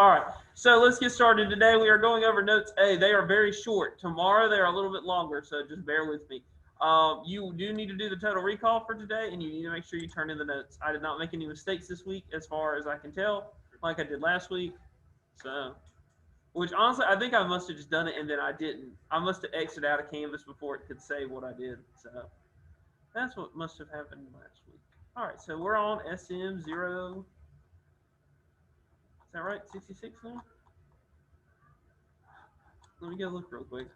All right. So let's get started. Today we are going over notes A. They are very short. Tomorrow they are a little bit longer, so just bear with me. You do need to do the total recall for today, and you need to make sure you turn in the notes. I did not make any mistakes this week, as far as I can tell, like I did last week. So, which honestly, I think I must have just done it and then I didn't. I must have exited out of Canvas before it could say what I did. So that's what must have happened last week. All right. So we're on SM0. Is that right? 66 now? Let me go look real quick.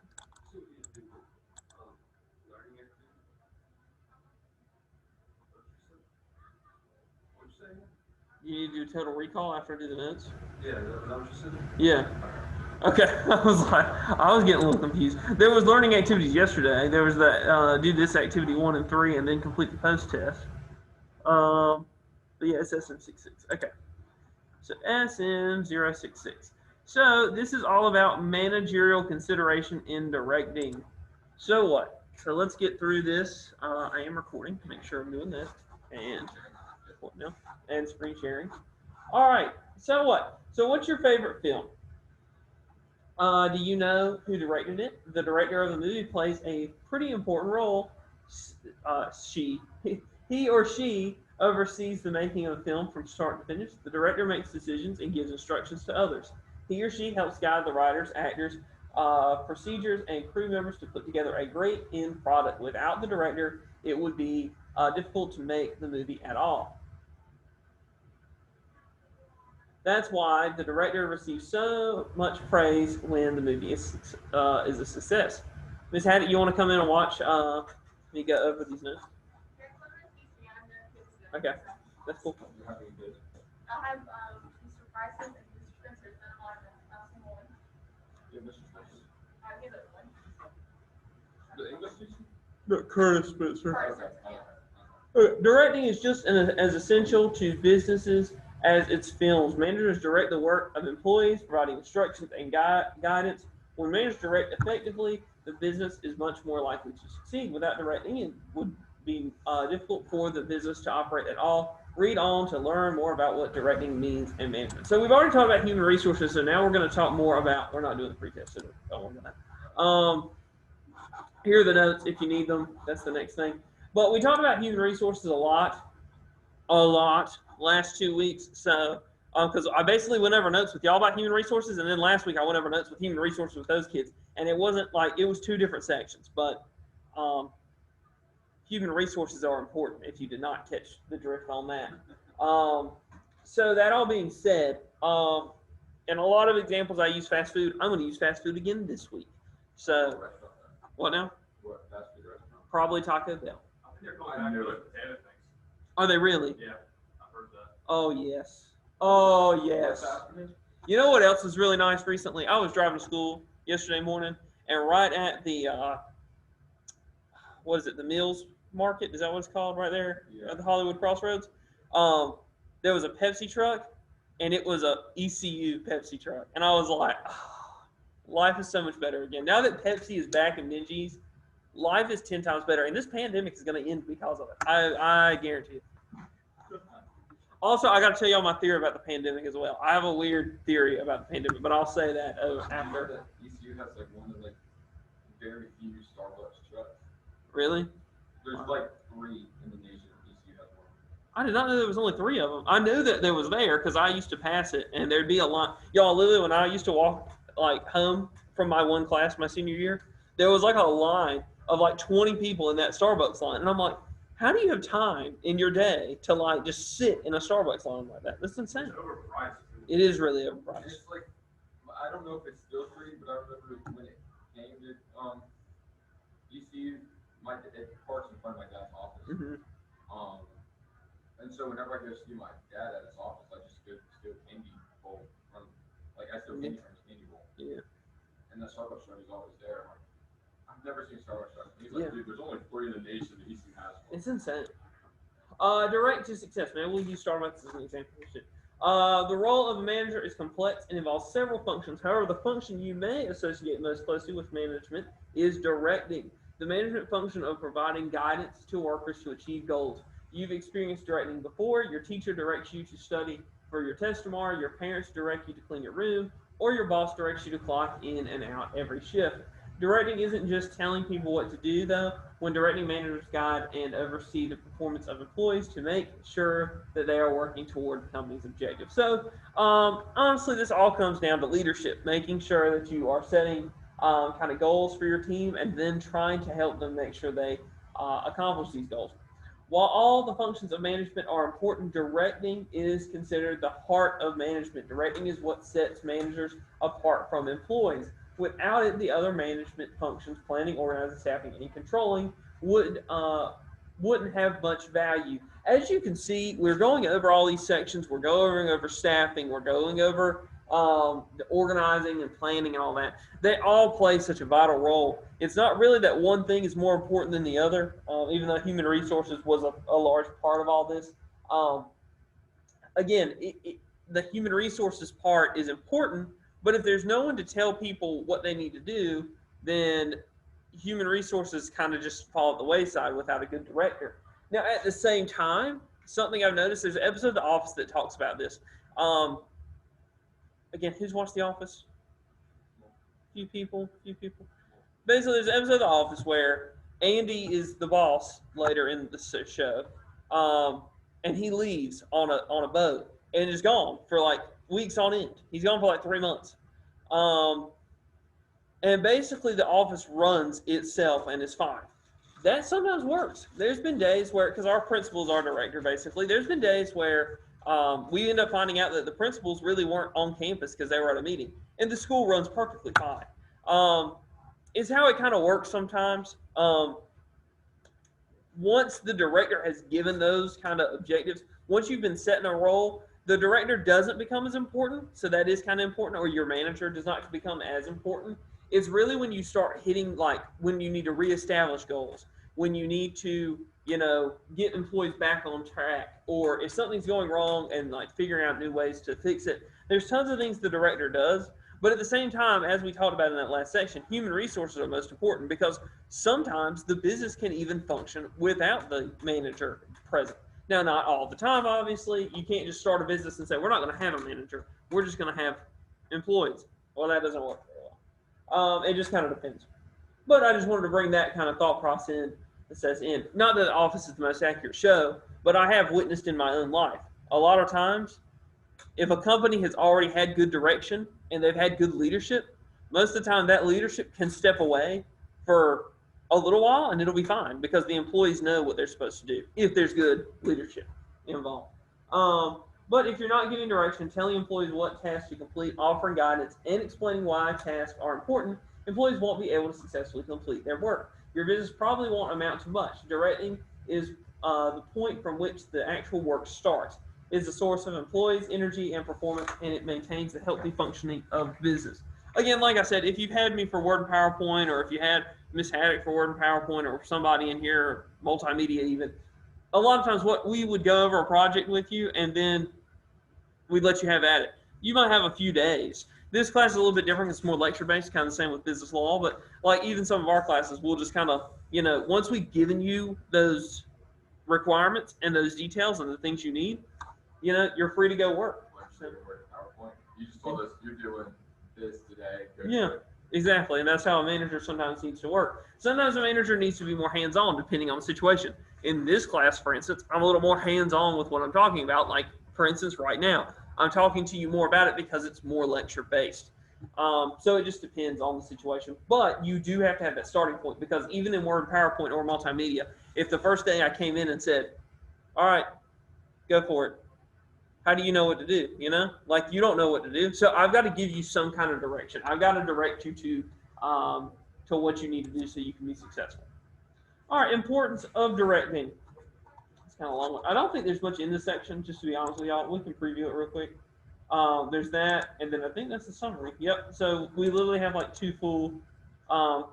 You need to do total recall after I do the notes? Yeah, is that what you said? Yeah. Okay. I was getting a little confused. There was learning activities yesterday. There was that do this activity 1 and 3 and then complete the post test. But yeah, it's SM66. Okay. So SM066. So this is all about managerial consideration in directing. So what? So let's get through this. I am recording. Make sure I'm doing this. And now. And screen sharing. All right. So what? So what's your favorite film? Do you know who directed it? The director of the movie plays a pretty important role. He or she oversees the making of a film from start to finish. The director makes decisions and gives instructions to others. He or she helps guide the writers, actors, procedures, and crew members to put together a great end product. Without the director, it would be difficult to make the movie at all. That's why the director receives so much praise when the movie is a success. Miss Haddett, you want to come in and watch me go over these notes? Okay, that's cool. I'll have Mr. Bryson and Mr. Spencer done on someone. Yeah, Mr. Spencer. I'll give it one. The English teacher? No, Curtis Spencer. Carson, yeah. Directing is just as essential to businesses as its films. Managers direct the work of employees, providing instructions and guidance. When managers direct effectively, the business is much more likely to succeed. Without directing, it would be difficult for the business to operate at all. Read on to learn more about what directing means in management. So we've already talked about human resources, so now we're going to talk more about, we're not doing the pre-test, so don't worry about that. Here are the notes if you need them. That's the next thing. But we talked about human resources a lot last 2 weeks. So, because I basically went over notes with y'all about human resources, and then last week I went over notes with human resources with those kids, and it wasn't like, it was two different sections, but human resources are important if you did not catch the drift on that. So that all being said, in a lot of examples I use fast food. I'm going to use fast food again this week. So, what now? What fast food restaurant? Probably Taco Bell. I think they're going back to like potato things. Are they really? Yeah, I've heard that. Oh, yes. Oh, yes. You know what else was really nice recently? I was driving to school yesterday morning, and right at the, what is it, the Mills Market? Is that what it's called right there at the Hollywood Crossroads? There was a Pepsi truck, and it was a ECU Pepsi truck. And I was like, oh, life is so much better again. Now that Pepsi is back in Minji's, life is 10 times better. And this pandemic is going to end because of it. I guarantee it. Also, I got to tell y'all my theory about the pandemic as well. I have a weird theory about the pandemic, but I'll say that after. ECU has like one of like very few Starbucks trucks. Really? There's like 3 in the nation. ECU has one. I did not know there was only 3 of them. I knew that there was there because I used to pass it, and there'd be a line. Y'all, literally, when I used to walk like home from my one class my senior year, there was like a line of like 20 people in that Starbucks line, and I'm like, how do you have time in your day to like just sit in a Starbucks line like that? That's insane. It's overpriced. It is really overpriced. It's like, I don't know if it's still free, but I remember when it came to ECU, it parks in front of my dad's office. Mm-hmm. And so whenever I go see my dad at his office, I just go steal candy bowl from, like I steal candy from his candy bowl. Yeah. And the Starbucks truck is always there. I'm like, I've never seen Starbucks truck. He's like, dude, there's only 3 in the nation that ECU has one. It's insane. Direct to success, man. We'll use Starbucks as an example. The role of a manager is complex and involves several functions. However, the function you may associate most closely with management is directing. The management function of providing guidance to workers to achieve goals. You've experienced directing before. Your teacher directs you to study for your test tomorrow, your parents direct you to clean your room, or your boss directs you to clock in and out every shift. Directing isn't just telling people what to do, though. When directing, managers guide and oversee the performance of employees to make sure that they are working toward the company's objectives. So, honestly, this all comes down to leadership, making sure that you are setting kind of goals for your team and then trying to help them make sure they accomplish these goals. While all the functions of management are important, directing is considered the heart of management. Directing is what sets managers apart from employees. Without it, the other management functions, planning, organizing, staffing, and controlling, wouldn't have much value. As you can see, we're going over all these sections. We're going over staffing. We're going over the organizing and planning and all that. They all play such a vital role. It's not really that one thing is more important than the other, even though human resources was a large part of all this. Again, the human resources part is important, but if there's no one to tell people what they need to do, then human resources kind of just fall at the wayside without a good director. Now, at the same time, something I've noticed, there's an episode of The Office that talks about this. Again, who's watched The Office? Few people. Basically, there's an episode of The Office where Andy is the boss later in the show, and he leaves on a boat and is gone for like weeks on end. He's gone for like 3 months. And basically the office runs itself and is fine. That sometimes works. There's been days where, because our principal's our director basically, there's been days where we end up finding out that the principals really weren't on campus because they were at a meeting. And the school runs perfectly fine. It's how it kind of works sometimes. Once the director has given those kind of objectives, once you've been set in a role, the director doesn't become as important, so that is kind of important, or your manager does not become as important. It's really when you start hitting, like, when you need to reestablish goals, when you need to, get employees back on track, or if something's going wrong and, like, figuring out new ways to fix it. There's tons of things the director does, but at the same time, as we talked about in that last section, human resources are most important because sometimes the business can even function without the manager present. Now, not all the time, obviously. You can't just start a business and say, we're not going to have a manager. We're just going to have employees. Well, that doesn't work very well. It just kind of depends. But I just wanted to bring that kind of thought process in. Not that The Office is the most accurate show, but I have witnessed in my own life. A lot of times, if a company has already had good direction and they've had good leadership, most of the time that leadership can step away for a little while and it'll be fine because the employees know what they're supposed to do if there's good leadership involved. But if you're not giving direction, telling employees what tasks to complete, offering guidance, and explaining why tasks are important, employees won't be able to successfully complete their work. Your business probably won't amount to much. Directing is the point from which the actual work starts. It is the source of employees' energy and performance, and it maintains the healthy functioning of business. Again, like I said, if you've had me for Word and PowerPoint, or if you had Miss Haddock for Word and PowerPoint, or somebody in here, multimedia even, a lot of times what we would go over a project with you, and then we'd let you have at it. You might have a few days. This class is a little bit different. It's more lecture-based, kind of the same with business law, but like even some of our classes, we'll just kind of, once we've given you those requirements and those details and the things you need, you're free to go work. PowerPoint. You just told us you're doing this today. Yeah, exactly. And that's how a manager sometimes needs to work. Sometimes a manager needs to be more hands-on depending on the situation. In this class, for instance, I'm a little more hands-on with what I'm talking about. Like, for instance, right now, I'm talking to you more about it because it's more lecture-based. So it just depends on the situation. But you do have to have that starting point because even in Word, PowerPoint, or multimedia, if the first day I came in and said, all right, go for it, how do you know what to do? Like, you don't know what to do. So I've got to give you some kind of direction. I've got to direct you to what you need to do so you can be successful. All right, importance of directing. It's kind of a long one. I don't think there's much in this section, just to be honest with y'all. We can preview it real quick. There's that, and then I think that's the summary. Yep, so we literally have like 2 full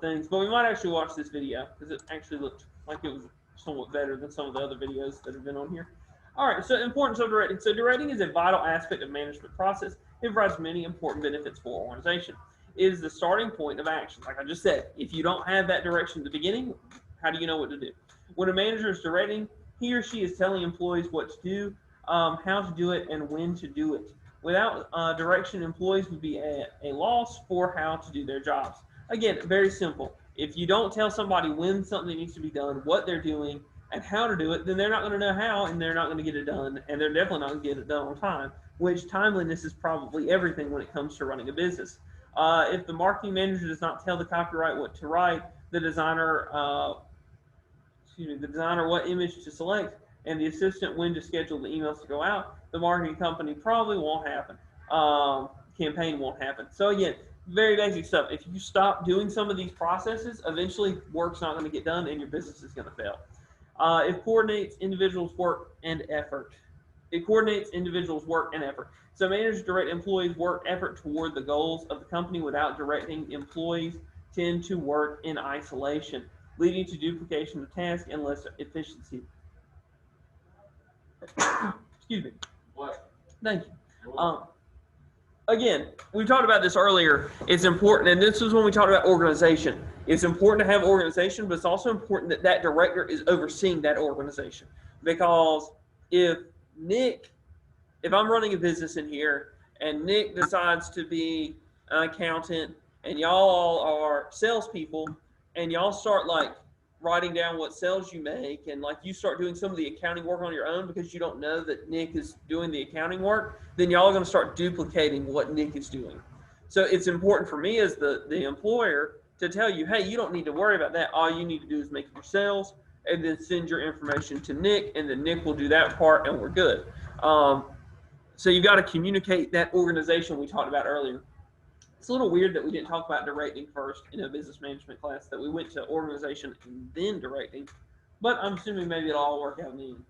things, but we might actually watch this video because it actually looked like it was somewhat better than some of the other videos that have been on here. All right, so importance of directing. So directing is a vital aspect of management process. It provides many important benefits for an organization. It is the starting point of action. Like I just said, if you don't have that direction at the beginning, how do you know what to do? When a manager is directing, he or she is telling employees what to do. how to do it and when to do it. Without direction, employees would be a loss for how to do their jobs. Again, very simple. If you don't tell somebody when something needs to be done, what they're doing, and how to do it, then they're not going to know how, and they're not going to get it done, and they're definitely not going to get it done on time, which timeliness is probably everything when it comes to running a business. If the marketing manager does not tell the copyright what to write, the designer what image to select, and the assistant when to schedule the emails to go out, the marketing company probably won't happen. Campaign won't happen. So again, very basic stuff. If you stop doing some of these processes, eventually work's not going to get done and your business is going to fail. It coordinates individuals' work and effort. It coordinates individuals' work and effort. So managers direct employees' work effort toward the goals of the company without directing employees tend to work in isolation, leading to duplication of tasks and less efficiency. Excuse me. What? Thank you. Again, we talked about this earlier. It's important, and this is when we talked about organization. It's important to have organization, but it's also important that that director is overseeing that organization. Because if I'm running a business in here, and Nick decides to be an accountant, and y'all all are salespeople, and y'all start like writing down what sales you make, and like you start doing some of the accounting work on your own because you don't know that Nick is doing the accounting work, then y'all are going to start duplicating what Nick is doing. So it's important for me as the employer to tell you, hey, you don't need to worry about that. All you need to do is make your sales and then send your information to Nick, and then Nick will do that part and we're good. So you've got to communicate that organization we talked about earlier. It's a little weird that we didn't talk about directing first in a business management class, that we went to organization and then directing, but I'm assuming maybe it'll all work out in the end.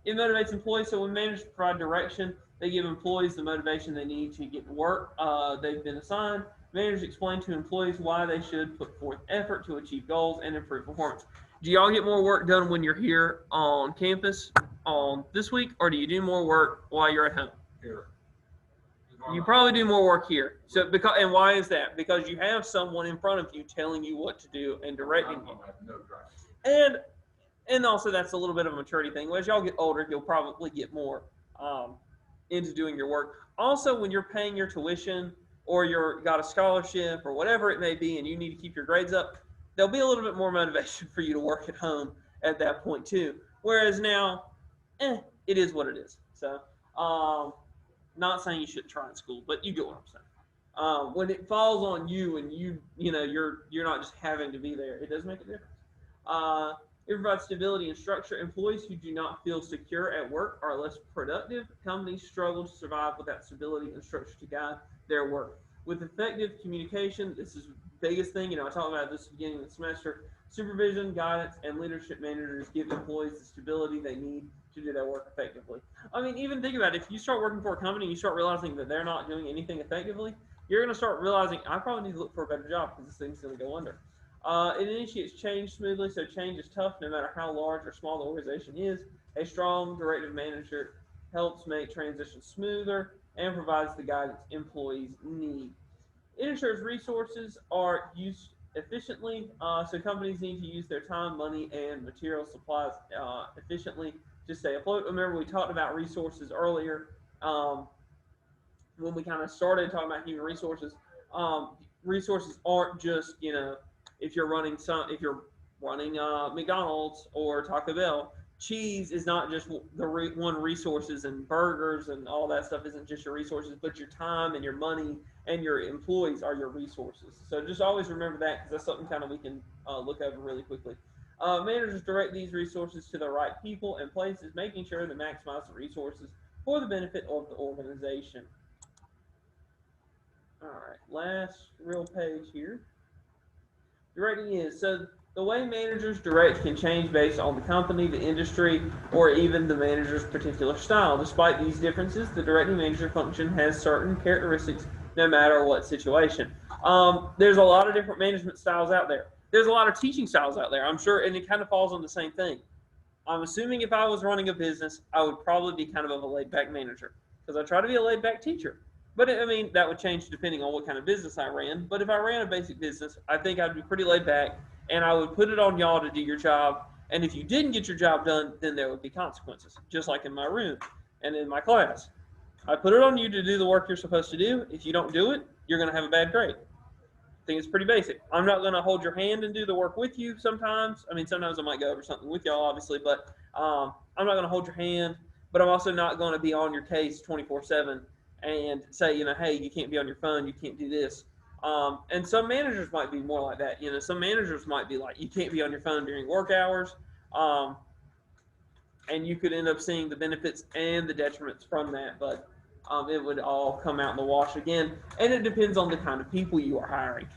It motivates employees. So when managers provide direction, they give employees the motivation they need to get to work they've been assigned. Managers explain to employees why they should put forth effort to achieve goals and improve performance. Do y'all get more work done when you're here on campus on this week, or do you do more work while you're at home? Here. You probably do more work here. So and why is that? Because you have someone in front of you telling you what to do and directing you. No drive. And also that's a little bit of a maturity thing. As y'all get older, you'll probably get more into doing your work. Also, when you're paying your tuition or you're got a scholarship or whatever it may be, and you need to keep your grades up, there'll be a little bit more motivation for you to work at home at that point too. Whereas now, it is what it is. So, not saying you shouldn't try in school, but you get what I'm saying. When it falls on you and you're not just having to be there, it does make a difference. It provides stability and structure. Employees who do not feel secure at work are less productive. Companies struggle to survive without stability and structure to guide their work. With effective communication, this is the biggest thing. I talked about this at the beginning of the semester. Supervision, guidance, and leadership managers give employees the stability they need to do their work effectively. I mean, even think about it. If you start working for a company and you start realizing that they're not doing anything effectively, you're going to start realizing, I probably need to look for a better job because this thing's going to go under. It initiates change smoothly, so change is tough no matter how large or small the organization is. A strong directive manager helps make transitions smoother and provides the guidance employees need. It ensures resources are used efficiently, so companies need to use their time, money, and material supplies efficiently to stay afloat. Remember, we talked about resources earlier when we kind of started talking about human resources. Resources aren't just, if you're running McDonald's or Taco Bell, cheese is not just the one resources, and burgers and all that stuff isn't just your resources, but your time and your money and your employees are your resources. So just always remember that, because that's something kind of we can look over really quickly. Managers direct these resources to the right people and places, making sure to maximize the resources for the benefit of the organization. All right, last real page here. Directing is, so the way managers direct can change based on the company, the industry, or even the manager's particular style. Despite these differences, the directing manager function has certain characteristics no matter what situation. There's a lot of different management styles out there. There's a lot of teaching styles out there, I'm sure, and it kind of falls on the same thing. I'm assuming if I was running a business, I would probably be kind of a laid-back manager, because I try to be a laid-back teacher. But I mean, that would change depending on what kind of business I ran. But if I ran a basic business, I think I'd be pretty laid back, and I would put it on y'all to do your job, And if you didn't get your job done, then there would be consequences, just like in my room and in my class. I put it on you to do the work you're supposed to do. If you don't do it, you're going to have a bad grade. I think it's pretty basic. I'm not going to hold your hand and do the work with you sometimes. I mean, sometimes I might go over something with y'all, obviously, but I'm not going to hold your hand, but I'm also not going to be on your case 24/7 and say, hey, you can't be on your phone, you can't do this. And some managers might be more like that. Some managers might be like, you can't be on your phone during work hours. And you could end up seeing the benefits and the detriments from that, but it would all come out in the wash again. And it depends on the kind of people you are hiring.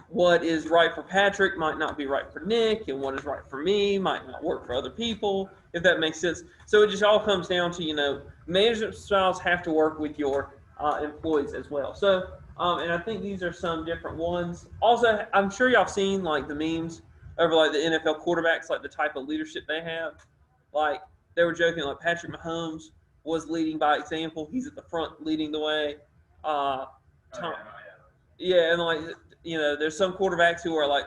What is right for Patrick might not be right for Nick, and what is right for me might not work for other people, if that makes sense. So it just all comes down to, management styles have to work with your employees as well. So, and I think these are some different ones. Also, I'm sure y'all seen like the memes over like the NFL quarterbacks, like the type of leadership they have. Like they were joking, like Patrick Mahomes was leading by example. He's at the front leading the way. Yeah, and like there's some quarterbacks who are like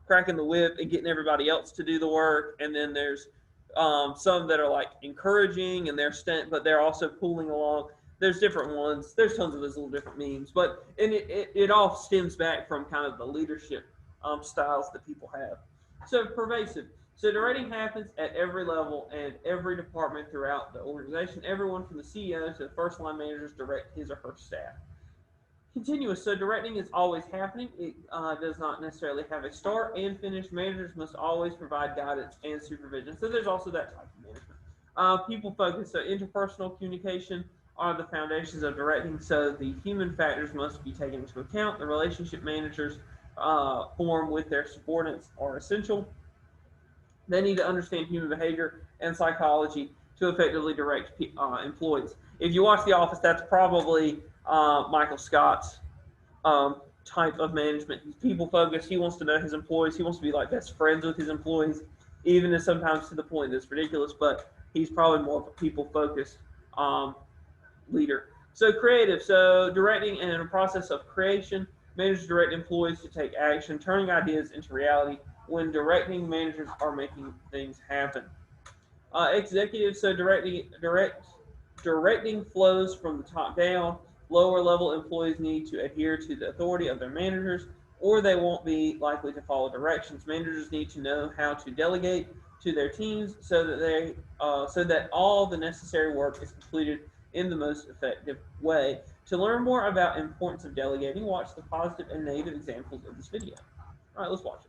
cracking the whip and getting everybody else to do the work, and then there's some that are like encouraging and but they're also pulling along. There's different ones. There's tons of those little different memes, but and it all stems back from kind of the leadership styles that people have. So pervasive. So directing happens at every level and every department throughout the organization. Everyone from the CEO to the first line managers direct his or her staff. Continuous. So directing is always happening. It does not necessarily have a start and finish. Managers must always provide guidance and supervision. So there's also that type of management. People focus. So interpersonal communication are the foundations of directing. So the human factors must be taken into account. The relationship managers form with their subordinates are essential. They need to understand human behavior and psychology to effectively direct employees. If you watch The Office, that's probably Michael Scott's type of management. He's people focused. He wants to know his employees. He wants to be like best friends with his employees, even if sometimes to the point that's ridiculous. But he's probably more of a people focused leader. So creative. So directing and in a process of creation, managers direct employees to take action, turning ideas into reality. When directing, managers are making things happen. Executive. So directing flows from the top down. Lower level employees need to adhere to the authority of their managers, or they won't be likely to follow directions. Managers need to know how to delegate to their teams so that all the necessary work is completed in the most effective way. To learn more about the importance of delegating, watch the positive and negative examples of this video. All right, let's watch it.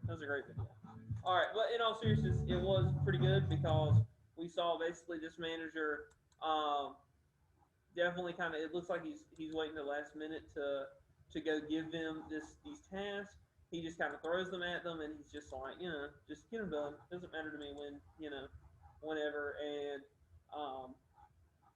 That was a great video. All right, but in all seriousness, it was pretty good because we saw basically this manager definitely kind of. It looks like he's waiting the last minute to go give them these tasks. He just kind of throws them at them, and he's just like, just get them done. Doesn't matter to me when, whenever, and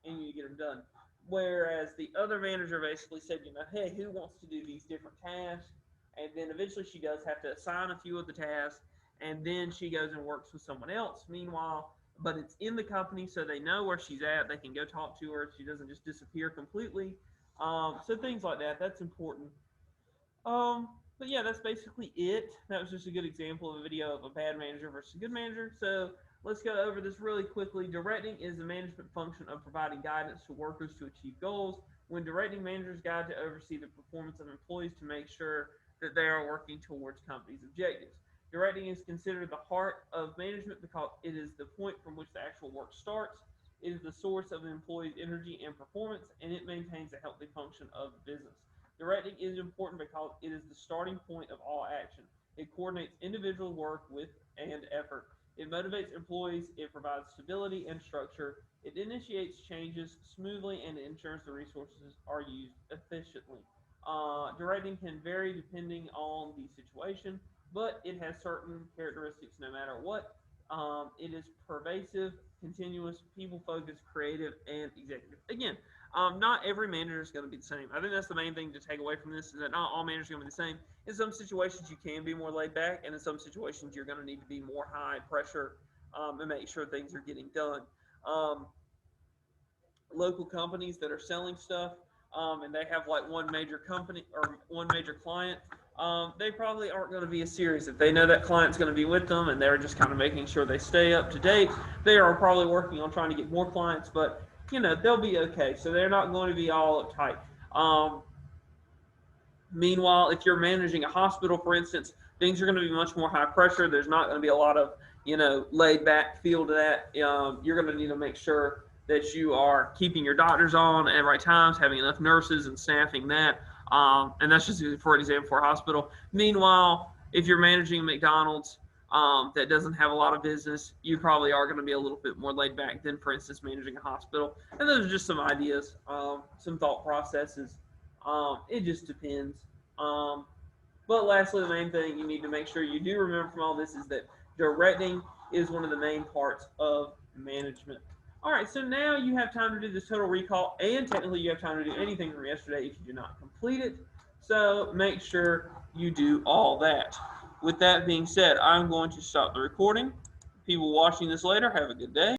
you get them done. Whereas the other manager basically said, hey, who wants to do these different tasks? And then eventually she does have to assign a few of the tasks, and then she goes and works with someone else. Meanwhile, but it's in the company, so they know where she's at. They can go talk to her. She doesn't just disappear completely. So things like that. That's important. But yeah, that's basically it. That was just a good example of a video of a bad manager versus a good manager. So let's go over this really quickly. Directing is the management function of providing guidance to workers to achieve goals. When directing, managers guide to oversee the performance of employees to make sure that they are working towards company's objectives. Directing is considered the heart of management because it is the point from which the actual work starts. It is the source of the employee's energy and performance, and it maintains a healthy function of the business. Directing is important because it is the starting point of all action. It coordinates individual work with and effort. It motivates employees. It provides stability and structure. It initiates changes smoothly and ensures the resources are used efficiently. Directing can vary depending on the situation, but it has certain characteristics no matter what. It is pervasive, continuous, people-focused, creative, and executive. Again, not every manager is going to be the same. I think that's the main thing to take away from this is that not all managers are going to be the same. In some situations, you can be more laid back, and in some situations, you're going to need to be more high pressure and make sure things are getting done. Local companies that are selling stuff and they have like one major company or one major client, they probably aren't going to be as serious. If they know that client's going to be with them and they're just kind of making sure they stay up to date, they are probably working on trying to get more clients, but they'll be okay. So they're not going to be all uptight. Meanwhile, if you're managing a hospital, for instance, things are going to be much more high pressure. There's not going to be a lot of, laid back feel to that. You're going to need to make sure that you are keeping your doctors on at the right times, having enough nurses and staffing that. And that's just for example for a hospital. Meanwhile, if you're managing a McDonald's that doesn't have a lot of business, you probably are going to be a little bit more laid back than, for instance, managing a hospital. And those are just some ideas, some thought processes. It just depends. But lastly, the main thing you need to make sure you do remember from all this is that directing is one of the main parts of management. All right, so now you have time to do this total recall, and technically you have time to do anything from yesterday if you do not complete it. So make sure you do all that. With that being said, I'm going to stop the recording. People watching this later, have a good day.